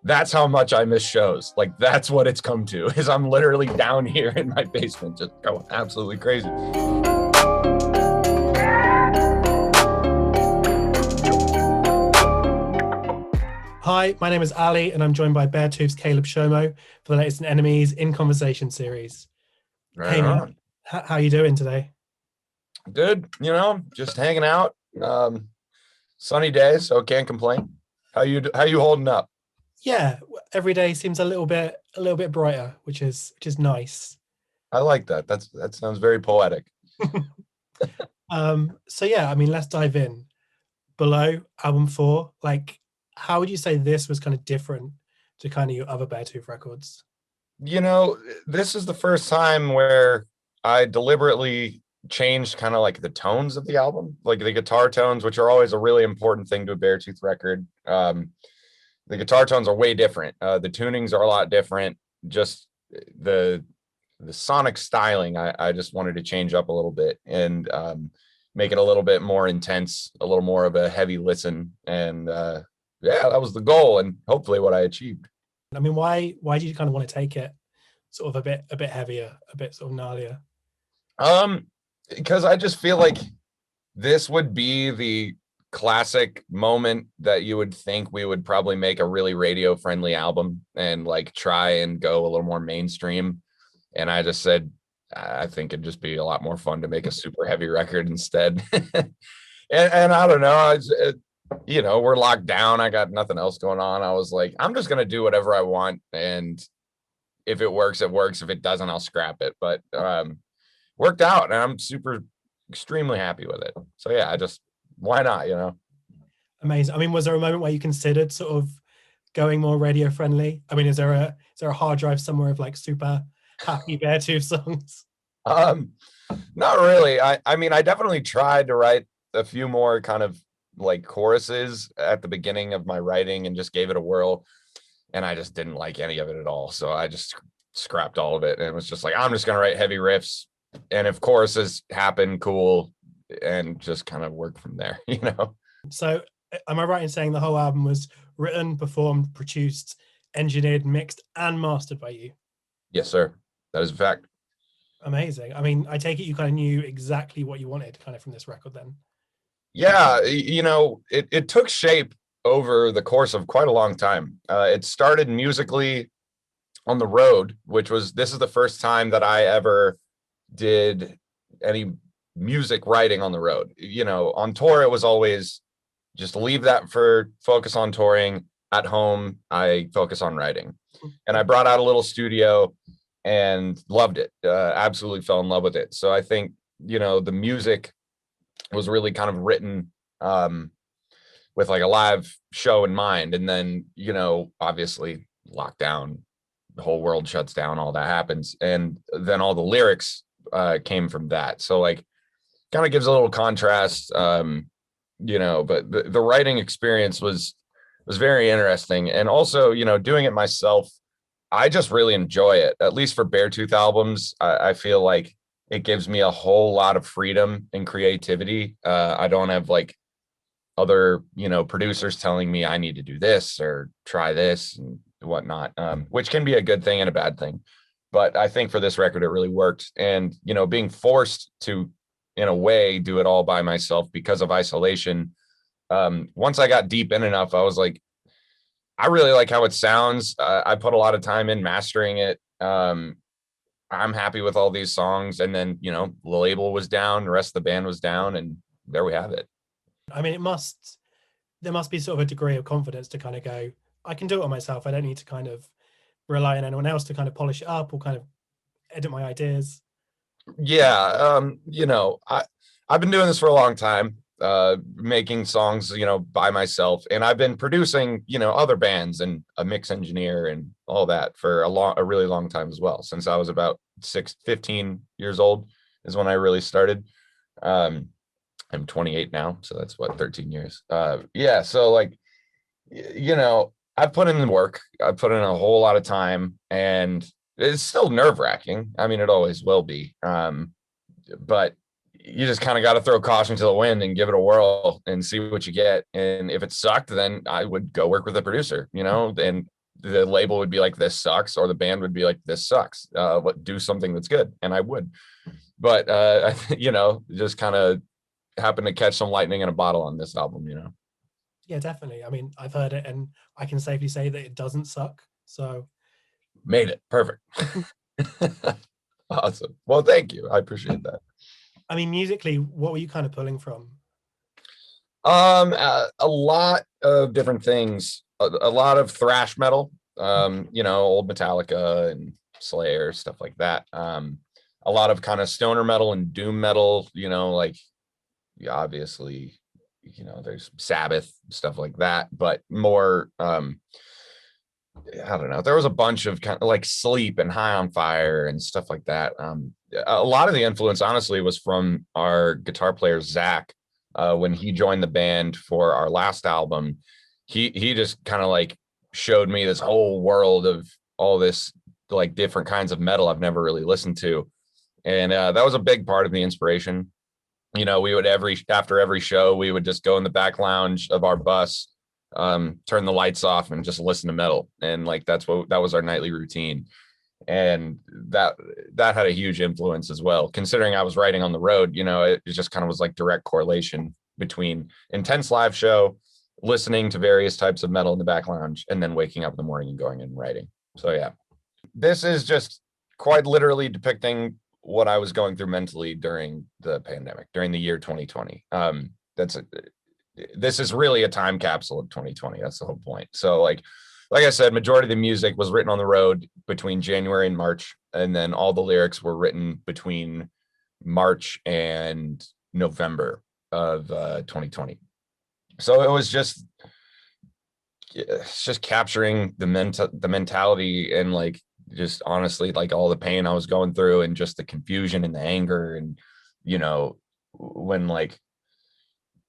That's how much I miss shows. Like, that's what it's come to, is I'm literally down here in my basement just going absolutely crazy. Hi, my name is Ali, and I'm joined by Beartooth Caleb Shomo for the latest in NME's In Conversation series. Right Hey, man, on. how you doing today? Good, just hanging out. Sunny day, so can't complain. How you holding up? Yeah, every day seems a little bit brighter, which is nice. I like that. That sounds very poetic. So yeah, I mean, let's dive in. Below album four, like, how would you say this was kind of different to kind of your other Beartooth records? You know, this is the first time where I deliberately changed kind of like the tones of the album, like the guitar tones, which are always a really important thing to a Beartooth record. The guitar tones are way different. The tunings are a lot different. Just the the sonic styling, I just wanted to change up a little bit and make it a little bit more intense, a little more of a heavy listen. And yeah, that was the goal, and hopefully what I achieved. I mean, why do you kind of want to take it sort of a bit heavier, a bit sort of gnarlier? Um, because I just feel like this would be the classic moment that you would think we would probably make a really radio friendly album and like try and go a little more mainstream. And I just said, I think it'd just be a lot more fun to make a super heavy record instead. And I don't know, we're locked down. I got nothing else going on. I was like, I'm just gonna do whatever I want, and if it works, it works. If it doesn't, I'll scrap it. But worked out, and I'm super extremely happy with it. So yeah, I just why not? Amazing. I mean, was there a moment where you considered sort of going more radio friendly? I mean, is there a hard drive somewhere of like super happy Beartooth songs? Um, Not really. I mean, I definitely tried to write a few more kind of like choruses at the beginning of my writing and just gave it a whirl, and I just didn't like any of it at all. So I just scrapped all of it, and it was just like, I'm just gonna write heavy riffs, and if choruses happen, cool, and just kind of work from there. So, am I right in saying the whole album was written, performed, produced, engineered, mixed, and mastered by you? Yes, sir. That is a fact. Amazing. I mean, I take it you kind of knew exactly what you wanted kind of from this record then. Yeah, it took shape over the course of quite a long time. It started musically on the road, which was this is the first time that I ever did any music writing on the road. On tour, it was always just leave that for focus on touring. At home, I focus on writing. And I brought out a little studio and loved it. Absolutely fell in love with it. So I think, the music was really kind of written with like a live show in mind. And then, obviously lockdown, the whole world shuts down, all that happens. And then all the lyrics came from that. So like kind of gives a little contrast, but the writing experience was very interesting. And also, doing it myself, I just really enjoy it. At least for Beartooth albums, I feel like it gives me a whole lot of freedom and creativity. I don't have like other, producers telling me I need to do this or try this and whatnot, which can be a good thing and a bad thing. But I think for this record, it really worked. And, being forced to, in a way, do it all by myself because of isolation. Once I got deep in enough, I was like, I really like how it sounds. I put a lot of time in mastering it. I'm happy with all these songs. And then, the label was down, the rest of the band was down, and there we have it. I mean, there must be sort of a degree of confidence to kind of go, I can do it on myself. I don't need to kind of rely on anyone else to kind of polish it up or kind of edit my ideas. Yeah. I've been doing this for a long time, making songs, by myself. And I've been producing, other bands and a mix engineer and all that for a really long time as well. Since I was about 15 years old is when I really started. I'm 28 now, so that's what, 13 years. Yeah, so like, I've put in the work. I put in a whole lot of time, and it's still nerve-wracking. I mean, it always will be. But you just kind of got to throw caution to the wind and give it a whirl and see what you get. And if it sucked, then I would go work with a producer, and the label would be like, this sucks, or the band would be like, this sucks. What, do something that's good, and I would. But just kind of happened to catch some lightning in a bottle on this album. Yeah, definitely. I mean, I've heard it, and I can safely say that it doesn't suck. So Made it perfect. Awesome. Well, thank you. I appreciate that. I mean, musically, what were you kind of pulling from? A lot of different things. A lot of thrash metal. Old Metallica and Slayer, stuff like that. A lot of kind of stoner metal and doom metal. Like, obviously, there's Sabbath, stuff like that, but more. I don't know. There was a bunch of kind of like Sleep and High on Fire and stuff like that. A lot of the influence, honestly, was from our guitar player Zach. When he joined the band for our last album, he just kind of like showed me this whole world of all this like different kinds of metal I've never really listened to, and that was a big part of the inspiration. We would after every show, we would just go in the back lounge of our bus, turn the lights off, and just listen to metal. And like that was our nightly routine. And that had a huge influence as well, considering I was writing on the road. It just kind of was like direct correlation between intense live show, listening to various types of metal in the back lounge, and then waking up in the morning and going and writing. So yeah, this is just quite literally depicting what I was going through mentally during the pandemic, during the year 2020. This is really a time capsule of 2020. That's the whole point. So like I said, majority of the music was written on the road between January and March, and then all the lyrics were written between March and November of 2020. So it was just capturing the mentality, and like just honestly like all the pain I was going through, and just the confusion and the anger, and when like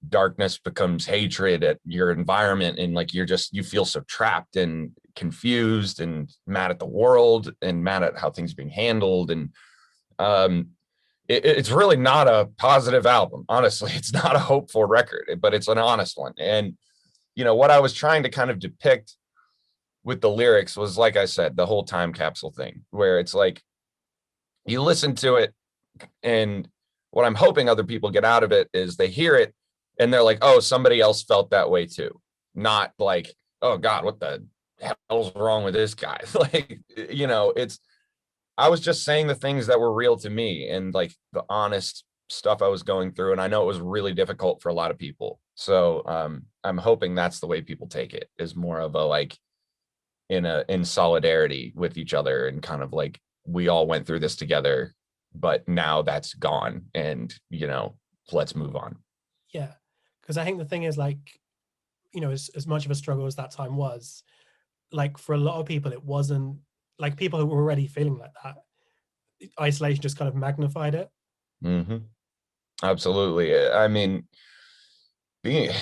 darkness becomes hatred at your environment, and like you feel so trapped and confused and mad at the world and mad at how things are being handled. And it's really not a positive album, honestly. It's not a hopeful record, but it's an honest one. And what I was trying to kind of depict with the lyrics was, like I said, the whole time capsule thing, where it's like you listen to it, and what I'm hoping other people get out of it is they hear it and they're like, oh, somebody else felt that way too. Not like, oh God, what the hell's wrong with this guy? Like, I was just saying the things that were real to me, and like the honest stuff I was going through. And I know it was really difficult for a lot of people. So I'm hoping that's the way people take it, is more of a like in solidarity with each other, and kind of like, we all went through this together, but now that's gone, and let's move on. Yeah, because I think the thing is, like, as much of a struggle as that time was, like for a lot of people, it wasn't like people who were already feeling like that. Isolation just kind of magnified it. Mm-hmm. Absolutely. I mean, the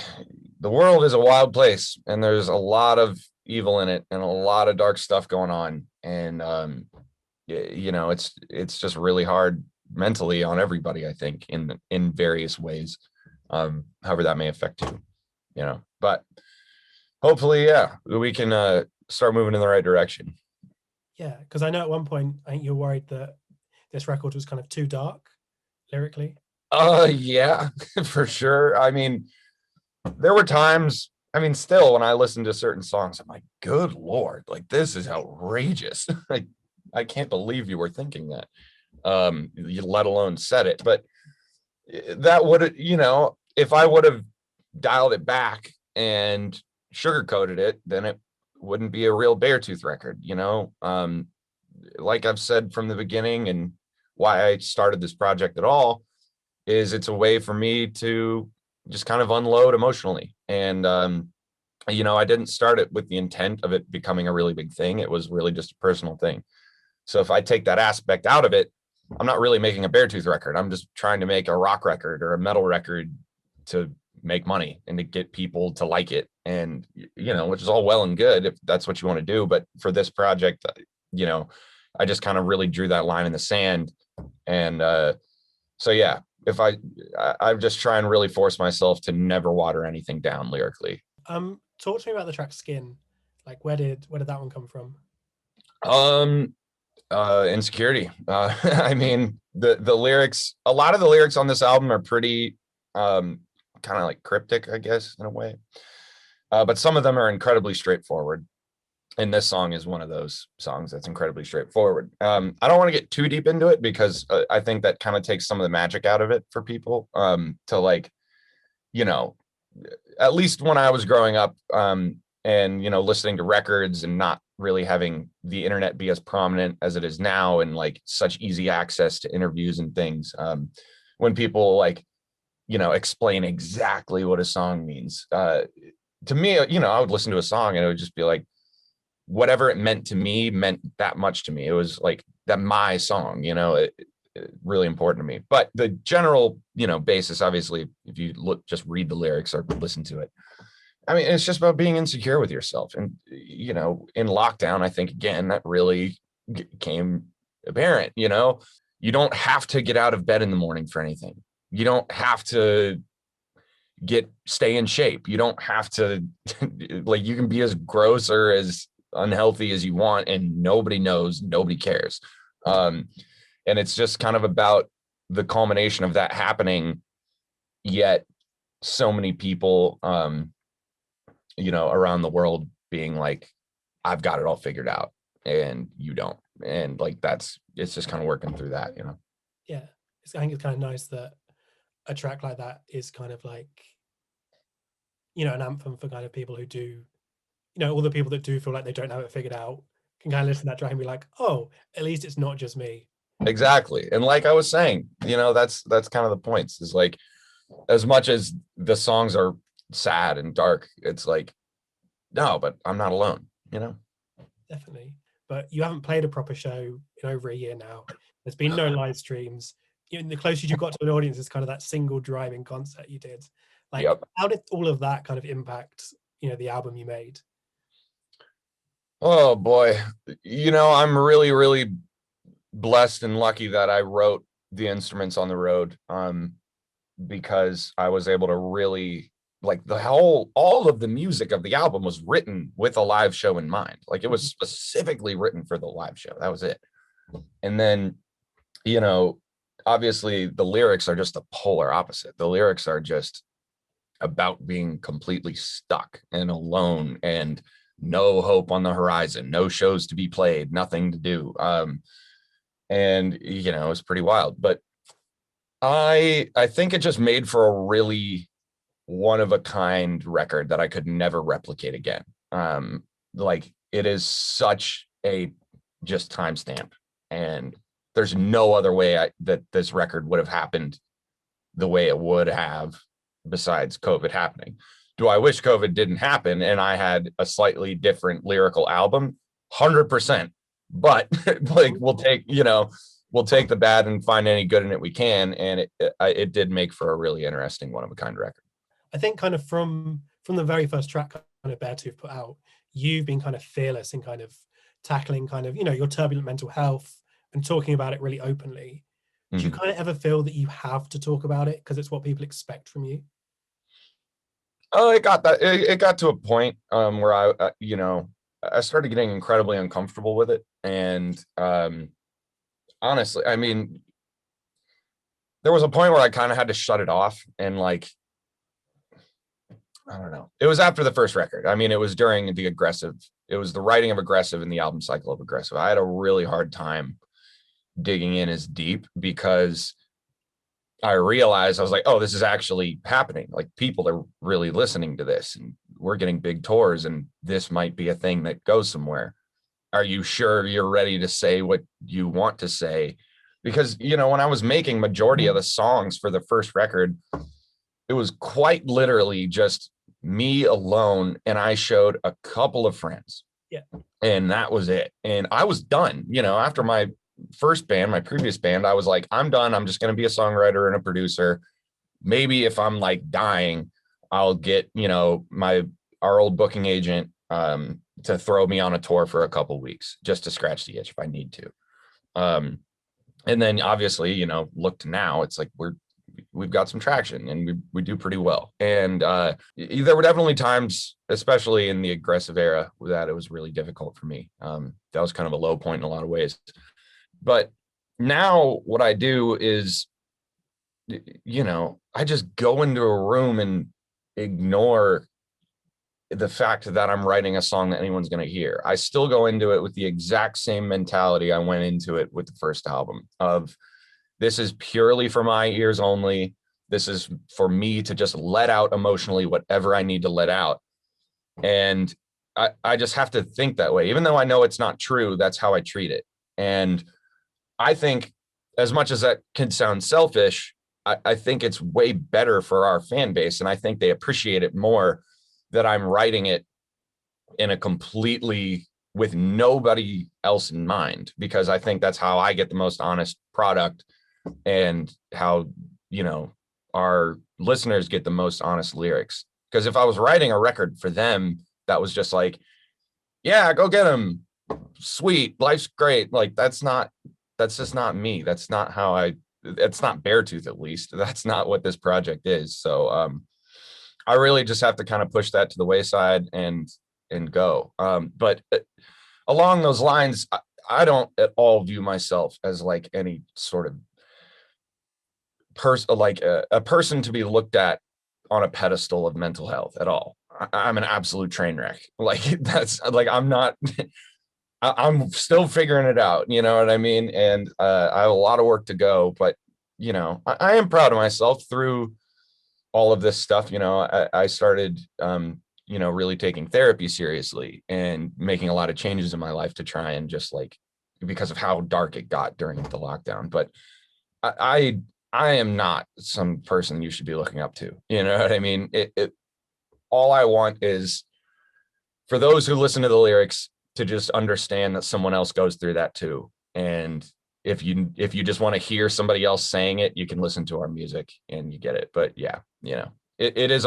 world is a wild place, and there's a lot of evil in it, and a lot of dark stuff going on. And it's just really hard mentally on everybody, I think, in various ways, however that may affect you. But hopefully, yeah, we can start moving in the right direction. Yeah, because I know at one point I think you're worried that this record was kind of too dark lyrically. Yeah, for sure. I mean, there were times, I mean, still when I listen to certain songs, I'm like, good Lord, like this is outrageous. Like, I can't believe you were thinking that, let alone said it. But that would, if I would have dialed it back and sugarcoated it, then it wouldn't be a real Beartooth record. Like I've said from the beginning, and why I started this project at all, is it's a way for me to just kind of unload emotionally. And I didn't start it with the intent of it becoming a really big thing. It was really just a personal thing. So if I take that aspect out of it, I'm not really making a Beartooth record. I'm just trying to make a rock record or a metal record to make money and to get people to like it. And, which is all well and good if that's what you want to do. But for this project, I just kind of really drew that line in the sand. And so, yeah, if I just try and really force myself to never water anything down lyrically. Talk to me about the track Skin. Like where did that one come from? Um, Insecurity. I mean, the lyrics, a lot of the lyrics on this album are pretty kind of like cryptic, I guess, in a way. But some of them are incredibly straightforward. And this song is one of those songs that's incredibly straightforward. I don't want to get too deep into it because I think that kind of takes some of the magic out of it for people, to like, you know, at least when I was growing up, and listening to records and not really having the internet be as prominent as it is now, and like such easy access to interviews and things. When people like, explain exactly what a song means, to me, I would listen to a song and it would just be like, whatever it meant to me meant that much to me. It was like that my song, it really important to me. But the general, basis, obviously, if you just read the lyrics or listen to it, I mean, it's just about being insecure with yourself. And, in lockdown, I think, again, that really came apparent. You don't have to get out of bed in the morning for anything. You don't have to stay in shape. You don't have to like, you can be as gross or as unhealthy as you want and nobody knows, nobody cares. And it's just kind of about the culmination of that happening, yet so many people around the world being like, I've got it all figured out and you don't. And like, it's just kind of working through that. Yeah, I think it's kind of nice that a track like that is kind of like, an anthem for kind of people who do, all the people that do feel like they don't have it figured out can kind of listen to that track and be like, oh, at least it's not just me. Exactly. And like I was saying, that's kind of the points, is like, as much as the songs are sad and dark, it's like, no, but I'm not alone. Definitely. But you haven't played a proper show in over a year now. There's been no live streams. The closest you got to an audience is kind of that single driving concert you did. Like, Yep. how did all of that kind of impact, the album you made? Oh boy. I'm really, really blessed and lucky that I wrote the instruments on the road, because I was able to really, like, all of the music of the album was written with a live show in mind. Like, it was specifically written for the live show. That was it. And then, you know, obviously the lyrics are just the polar opposite. The lyrics are just about being completely stuck and alone and no hope on the horizon, no shows to be played, nothing to do. And it's pretty wild. But I think it just made for a really one of a kind record that I could never replicate again. Like, it is such a just timestamp, and there's no other way that this record would have happened the way it would have besides COVID happening. Do I wish COVID didn't happen and I had a slightly different lyrical album? 100%. But like, we'll take the bad and find any good in it we can. And it did make for a really interesting one of a kind record. I think kind of from the very first track kind of Beartooth put out, you've been kind of fearless in kind of tackling kind of, your turbulent mental health and talking about it really openly. Do you Mhm. kind of ever feel that you have to talk about it because it's what people expect from you? Oh, it got to a point where I started getting incredibly uncomfortable with it. And honestly, I mean, there was a point where I kind of had to shut it off, and like, I don't know. It was after the first record. I mean, it was during it was the writing of Aggressive and the album cycle of Aggressive. I had a really hard time digging in as deep because I realized, I was like, oh, this is actually happening. Like, people are really listening to this and we're getting big tours and this might be a thing that goes somewhere. Are you sure you're ready to say what you want to say? Because, when I was making majority of the songs for the first record, it was quite literally just me alone. And I showed a couple of friends. Yeah. And that was it. And I was done, after my first band, my previous band, I was like, I'm done. I'm just going to be a songwriter and a producer. Maybe if I'm like dying, I'll get, our old booking agent to throw me on a tour for a couple weeks just to scratch the itch if I need to. And then obviously, look to now, it's like we've got some traction and we do pretty well. And there were definitely times, especially in the aggressive era, that it was really difficult for me. That was kind of a low point in a lot of ways. But now what I do is, I just go into a room and ignore the fact that I'm writing a song that anyone's going to hear. I still go into it with the exact same mentality I went into it with the first album of, this is purely for my ears only. This is for me to just let out emotionally whatever I need to let out. And I just have to think that way. Even though I know it's not true, that's how I treat it. And I think, as much as that can sound selfish, I think it's way better for our fan base. And I think they appreciate it more that I'm writing it in a completely with nobody else in mind, because I think that's how I get the most honest product, and how, our listeners get the most honest lyrics. Because if I was writing a record for them that was just like, yeah, go get them, sweet, life's great, like that's just not me. That's not how it's not Beartooth, at least. That's not what this project is. So I really just have to kind of push that to the wayside and go. But along those lines, I don't at all view myself as like any sort of person, like a person to be looked at on a pedestal of mental health at all. I'm an absolute train wreck. Like that's like, I'm not, I'm still figuring it out. You know what I mean? And I have a lot of work to go, but I am proud of myself through all of this stuff. I started, really taking therapy seriously and making a lot of changes in my life to try and just like, because of how dark it got during the lockdown. But I am not some person you should be looking up to. You know what I mean? All I want is for those who listen to the lyrics to just understand that someone else goes through that too. And if you just want to hear somebody else saying it, you can listen to our music and you get it. But yeah, it is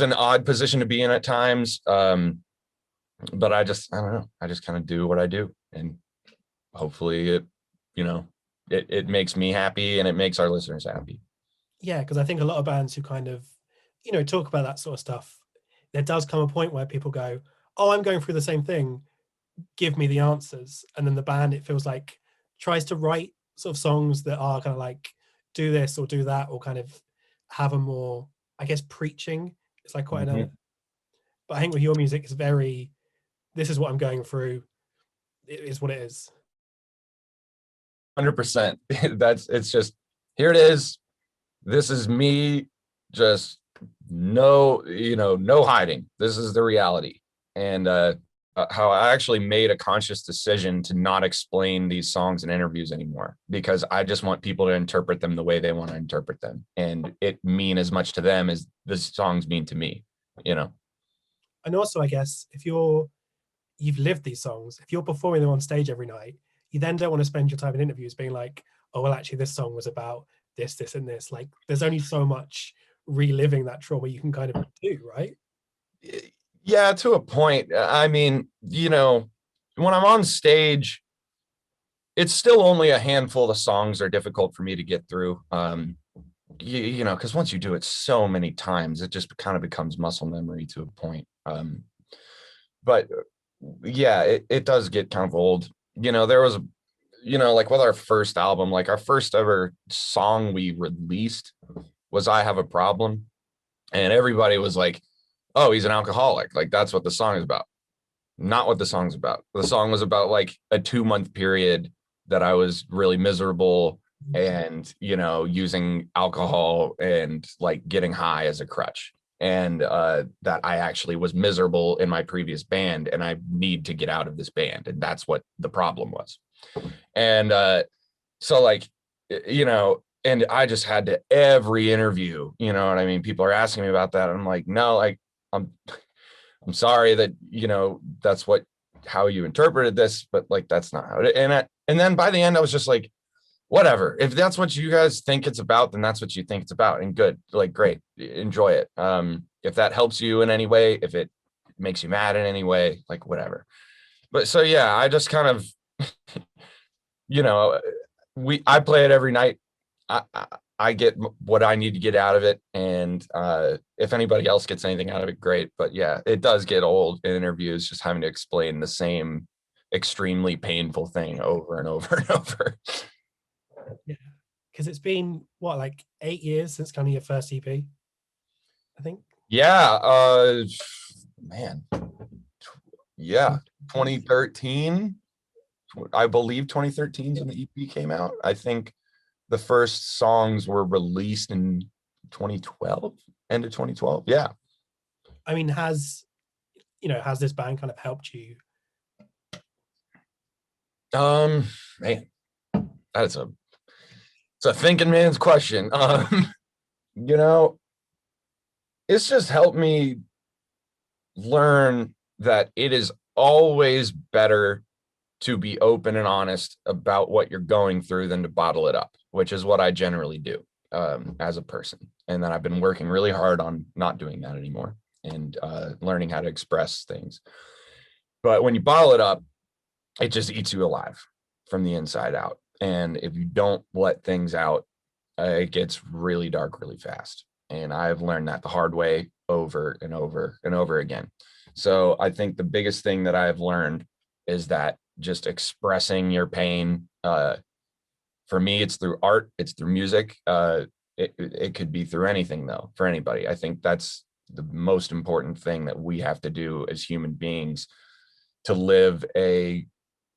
an odd position to be in at times. But I don't know. I just kind of do what I do, and hopefully it makes me happy and it makes our listeners happy. Yeah, because I think a lot of bands who kind of, talk about that sort of stuff, there does come a point where people go, oh, I'm going through the same thing, give me the answers. And then the band, it feels like, tries to write sort of songs that are kind of like, do this or do that, or kind of have a more, I guess, preaching. It's like quite Mhm. but I think with your music, it's very, this is what I'm going through. It is what it is. 100%. It's just, here it is. This is me. Just no hiding. This is the reality. And how I actually made a conscious decision to not explain these songs in interviews anymore, because I just want people to interpret them the way they want to interpret them, and it mean as much to them as the songs mean to me. And also, I guess, if you've lived these songs, if you're performing them on stage every night, you then don't want to spend your time in interviews being like, oh, well, actually, this song was about this, and this. Like, there's only so much reliving that trauma you can kind of do, right? Yeah, to a point. I mean, when I'm on stage, it's still only a handful of songs are difficult for me to get through. Because once you do it so many times, it just kind of becomes muscle memory to a point. But yeah, it does get kind of old. There was, like with our first album, like our first ever song we released was I Have a Problem. And everybody was like, oh, he's an alcoholic. Like, that's what the song is about. Not what the song's about. The song was about like a 2-month period that I was really miserable and, using alcohol and like getting high as a crutch. And that I actually was miserable in my previous band and I need to get out of this band. And that's what the problem was. And so like, and I just had to every interview, you know what I mean? People are asking me about that. And I'm like, no, like, I'm sorry that, that's how you interpreted this, but like, that's not how it, and then by the end, I was just like, whatever, if that's what you guys think it's about, then that's what you think it's about. And good, like, great, enjoy it. If that helps you in any way, if it makes you mad in any way, like whatever. But so, yeah, I just kind of, I play it every night. I get what I need to get out of it, and if anybody else gets anything out of it, great. But yeah, it does get old in interviews, just having to explain the same extremely painful thing over and over and over. Yeah, because it's been what, like 8 years since kind of your first EP, I think. Yeah, man, yeah, 2013. I believe 2013 is when the EP came out. I think the first songs were released in 2012, end of 2012. Yeah. I mean, has this band kind of helped you? Man, that's a it's a thinking man's question. You know, it's just helped me learn that it is always better to be open and honest about what you're going through than to bottle it up, which is what I generally do as a person. And then I've been working really hard on not doing that anymore, and learning how to express things. But when you bottle it up, it just eats you alive from the inside out. And if you don't let things out, it gets really dark really fast. And I've learned that the hard way over and over and over again. So I think the biggest thing that I've learned is that just expressing your pain, for me, it's through art, it's through music. It could be through anything, though, for anybody. I think that's the most important thing that we have to do as human beings to live a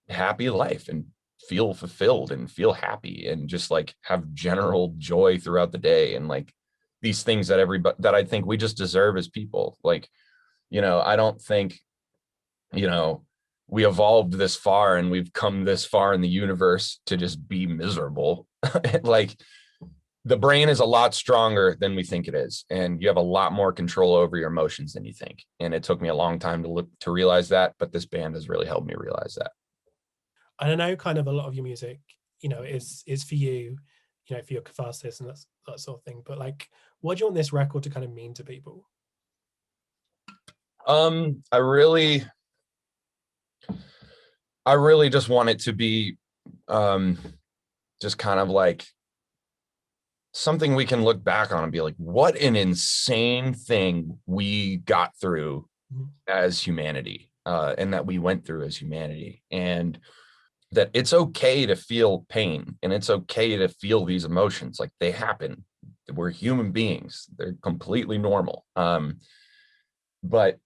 happy life and feel fulfilled and feel happy and just like have general joy throughout the day, and like these things that everybody, that I think we just deserve as people. Like, I don't think, you know, we evolved this far and we've come this far in the universe to just be miserable. Like, the brain is a lot stronger than we think it is, and you have a lot more control over your emotions than you think. And it took me a long time to realize that, but this band has really helped me realize that. And I know kind of a lot of your music, is for you, for your catharsis and that sort of thing. But like, what do you want this record to kind of mean to people? I really just want it to be just kind of like something we can look back on and be like, what an insane thing we got through as humanity, and that we went through as humanity, and that it's okay to feel pain and it's okay to feel these emotions. Like, they happen. We're human beings. They're completely normal. But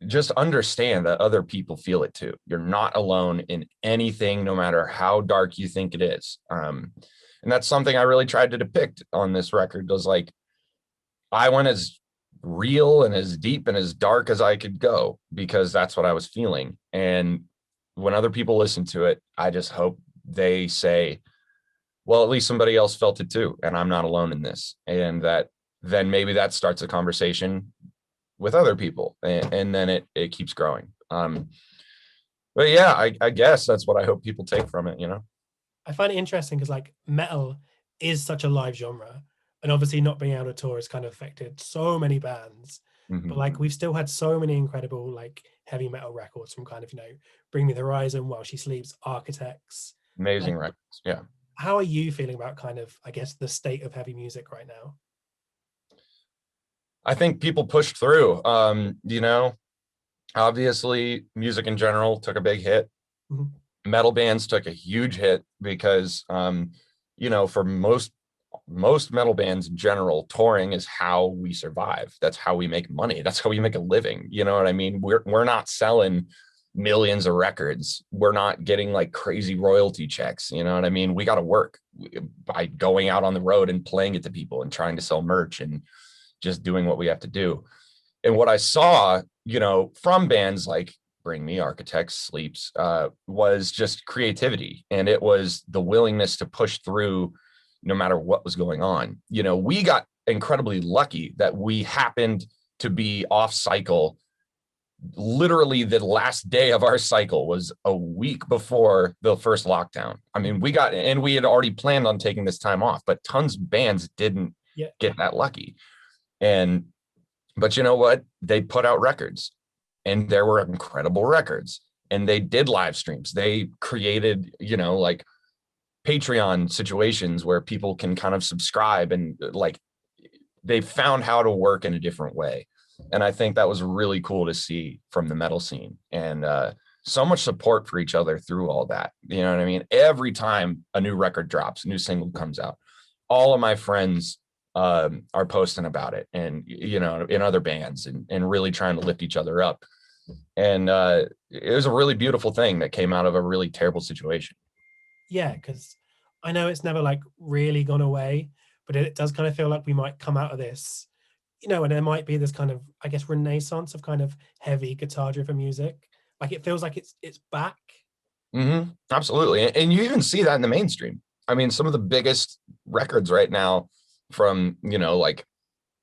just understand that other people feel it too. You're not alone in anything, no matter how dark you think it is. And that's something I really tried to depict on this record, was like, I went as real and as deep and as dark as I could go, because that's what I was feeling. And when other people listen to it, I just hope they say, well, at least somebody else felt it too, and I'm not alone in this. And that then maybe that starts a conversation with other people, and then it keeps growing. But yeah, I guess that's what I hope people take from it. I find it interesting because like metal is such a live genre, and obviously not being able to tour has kind of affected so many bands. But like, we've still had so many incredible like heavy metal records from kind of, Bring Me the Horizon, While She Sleeps, Architects. Amazing Like, records. Yeah. how are you feeling about kind of, I guess, the state of heavy music right now? I think people pushed through. Obviously music in general took a big hit. Metal bands took a huge hit because for most metal bands in general, touring is how we survive. That's how we make money. That's how we make a living. You know what I mean? We're not selling millions of records. We're not getting like crazy royalty checks. You know what I mean? We got to work by going out on the road and playing it to people and trying to sell merch and just doing what we have to do. And what I saw, from bands like Bring Me, Architects, Sleeps, was just creativity. And it was the willingness to push through no matter what was going on. We got incredibly lucky that we happened to be off cycle. Literally the last day of our cycle was a week before the first lockdown. I mean, we had already planned on taking this time off, but tons of bands didn't get that lucky. But you know what? They put out records, and there were incredible records, and they did live streams. They created, like Patreon situations where people can kind of subscribe and like they found how to work in a different way. And I think that was really cool to see from the metal scene. And so much support for each other through all that. You know what I mean? Every time a new record drops, a new single comes out, all of my friends are posting about it, and you know, in other bands, and really trying to lift each other up. And it was a really beautiful thing that came out of a really terrible situation. Yeah, because I know it's never like really gone away, but it does kind of feel like we might come out of this, and there might be this kind of, I guess, renaissance of kind of heavy guitar driven music. Like it feels like it's back. Absolutely. And you even see that in the mainstream. I mean, some of the biggest records right now from, you know, like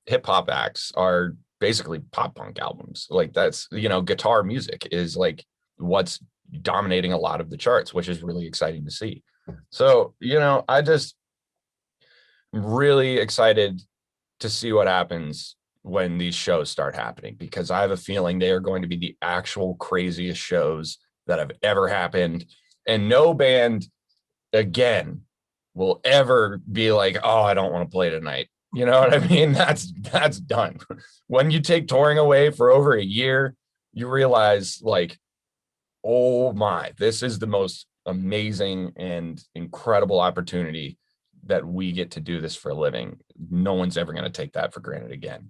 hip hop acts are basically pop punk albums. Like that's, you know, guitar music is like what's dominating a lot of the charts, which is really exciting to see. So, you know, I'm really excited to see what happens when these shows start happening, because I have a feeling they are going to be the actual craziest shows that have ever happened. And no band again will ever be like, oh, I don't want to play tonight. You know what I mean? That's done. When you take touring away for over a year, you realize like, oh my, this is the most amazing and incredible opportunity that we get to do this for a living. No one's ever going to take that for granted again.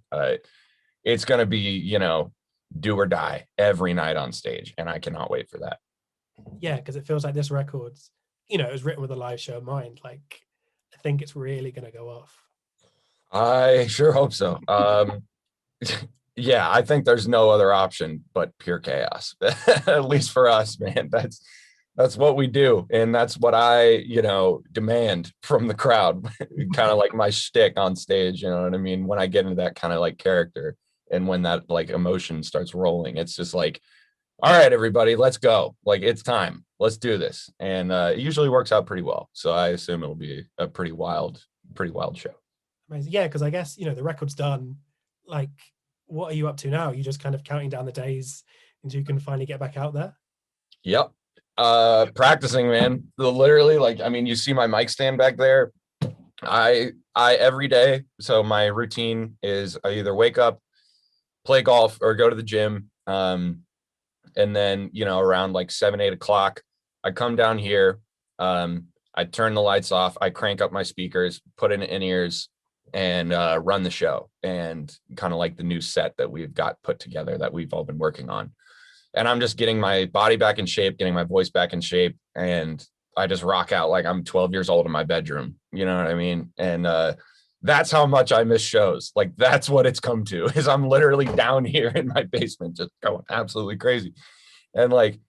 It's going to be, you know, do or die every night on stage. And I cannot wait for that. Yeah, because it feels like this record's, it was written with a live show in mind. Like I think it's really gonna go off. I sure hope so. Yeah, I think there's no other option but pure chaos. At least for us, man. That's what we do, and that's what I, you know, demand from the crowd. Kind of like my shtick on stage, you know what I mean? When I get into that kind of like character, and when that like emotion starts rolling, it's just like, all right, everybody, let's go. Like it's time. Let's do this. And it usually works out pretty well. So I assume it'll be a pretty wild show. Amazing. Yeah, because I guess the record's done. Like, what are you up to now? You just kind of counting down the days until you can finally get back out there? Yep. Practicing, man. Literally, like, I mean, you see my mic stand back there. I every day. So my routine is I either wake up, play golf, or go to the gym. And then, you know, around like 7, 8 o'clock, I come down here. I turn the lights off. I crank up my speakers, put in ears, and run the show, and kind of like the new set that we've got put together that we've all been working on. And I'm just getting my body back in shape, getting my voice back in shape. And I just rock out like I'm 12 years old in my bedroom. You know what I mean? And that's how much I miss shows. Like that's what it's come to, is I'm literally down here in my basement, just going absolutely crazy. And like,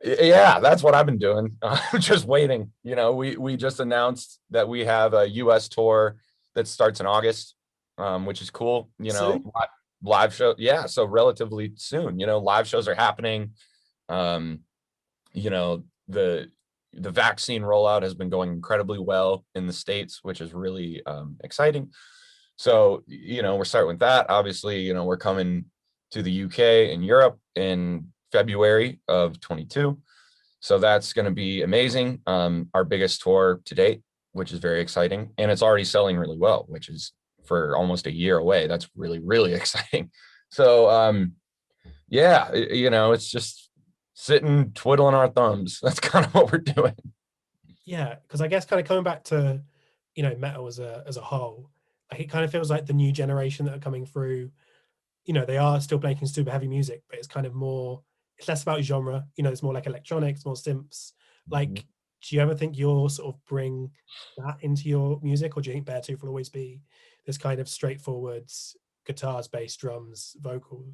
yeah, that's what I've been doing. Just waiting. You know, we just announced that we have a US tour that starts in August, which is cool. You know, Soon? live show. Yeah, so relatively soon. You know, live shows are happening. Um, you know, the vaccine rollout has been going incredibly well in the States, which is really exciting. So, you know, we're starting with that. Obviously, you know, we're coming to the UK and Europe in February of 22. So that's going to be amazing. Our biggest tour to date, which is very exciting. And it's already selling really well, which is for almost a year away. That's really, really exciting. So, yeah, you know, it's just sitting, twiddling our thumbs. That's kind of what we're doing. Yeah, because I guess kind of coming back to metal as a whole, like it kind of feels like the new generation that are coming through. They are still making super heavy music, but it's kind of more. It's less about genre. It's more like electronics, more synths. Like, do you ever think you'll sort of bring that into your music, or do you think Beartooth will always be this kind of straightforward guitars, bass, drums, vocal?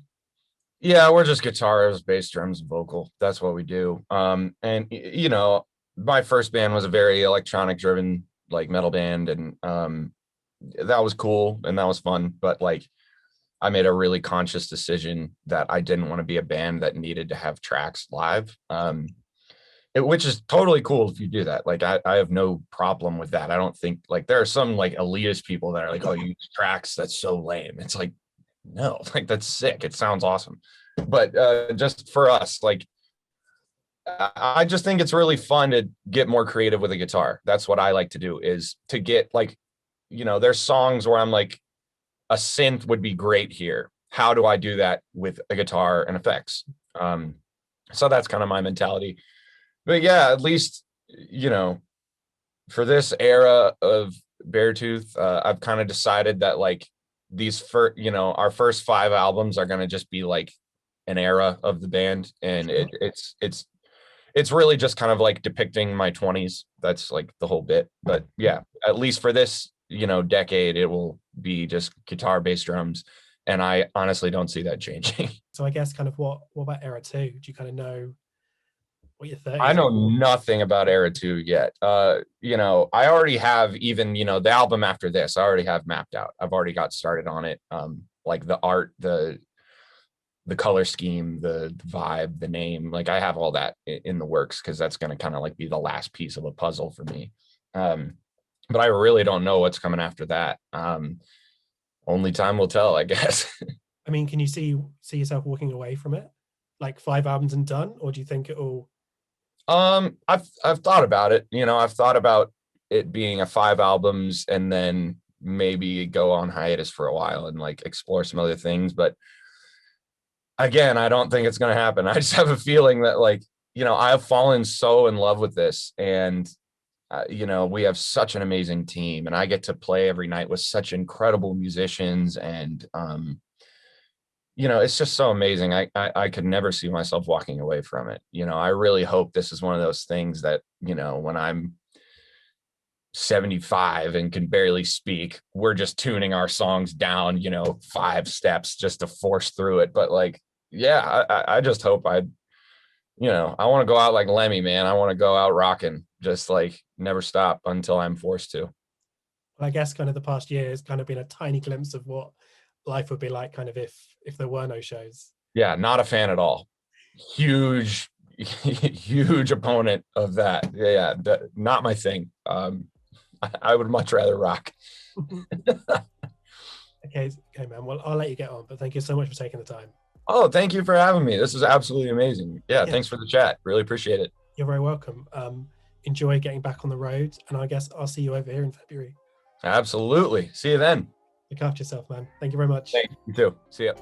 Yeah, we're just guitars, bass, drums, and vocal. That's what we do. And you know, my first band was a very electronic driven like metal band, and that was cool and that was fun. But like, I made a really conscious decision that I didn't want to be a band that needed to have tracks live. Which is totally cool if you do that. Like, I have no problem with that. I don't think like there are some like elitist people that are like, oh, you use tracks. That's so lame. It's like, no, like that's sick. It sounds awesome. But just for us, like I just think it's really fun to get more creative with a guitar. That's what I like to do, is to get like, there's songs where I'm like, a synth would be great here. How do I do that with a guitar and effects? Um, so that's kind of my mentality. But yeah, at least, for this era of Beartooth, I've kind of decided that like these our first 5 albums are going to just be like an era of the band, and it's really just kind of like depicting my 20s. That's like the whole bit. But yeah, at least for this, decade, it will be just guitar, bass, drums, and I honestly don't see that changing. So I guess kind of what about era 2? Do you kind of know what your 30s I are? know nothing about era 2 yet. I already have, even, the album after this, I already have mapped out. I've already got started on it. Like the art, the color scheme, the vibe, the name, like I have all that in the works, because that's going to kind of like be the last piece of a puzzle for me. But I really don't know what's coming after that. Only time will tell, I guess. I mean, can you see yourself walking away from it, like 5 albums and done, or do you think it'll? I've thought about it. I've thought about it being a 5 albums and then maybe go on hiatus for a while and like explore some other things. But again, I don't think it's going to happen. I just have a feeling that like, I've fallen so in love with this, and we have such an amazing team, and I get to play every night with such incredible musicians, and it's just so amazing. I could never see myself walking away from it. I really hope this is one of those things that, when I'm 75 and can barely speak, we're just tuning our songs down, 5 steps just to force through it. But like, yeah, I just hope I want to go out like Lemmy, man. I want to go out rocking, just like never stop until I'm forced to. Well, I guess kind of the past year has kind of been a tiny glimpse of what life would be like, kind of if there were no shows. Yeah, not a fan at all. Huge, huge opponent of that. Yeah, not my thing. I would much rather rock. Okay, man. Well, I'll let you get on, but thank you so much for taking the time. Oh, thank you for having me. This is absolutely amazing. Yeah, Yeah, thanks for the chat. Really appreciate it. you're very welcome. Enjoy getting back on the road, and I guess I'll see you over here in February. Absolutely. See you then. Look after yourself, man. Thank you very much. Thanks. You too. See ya.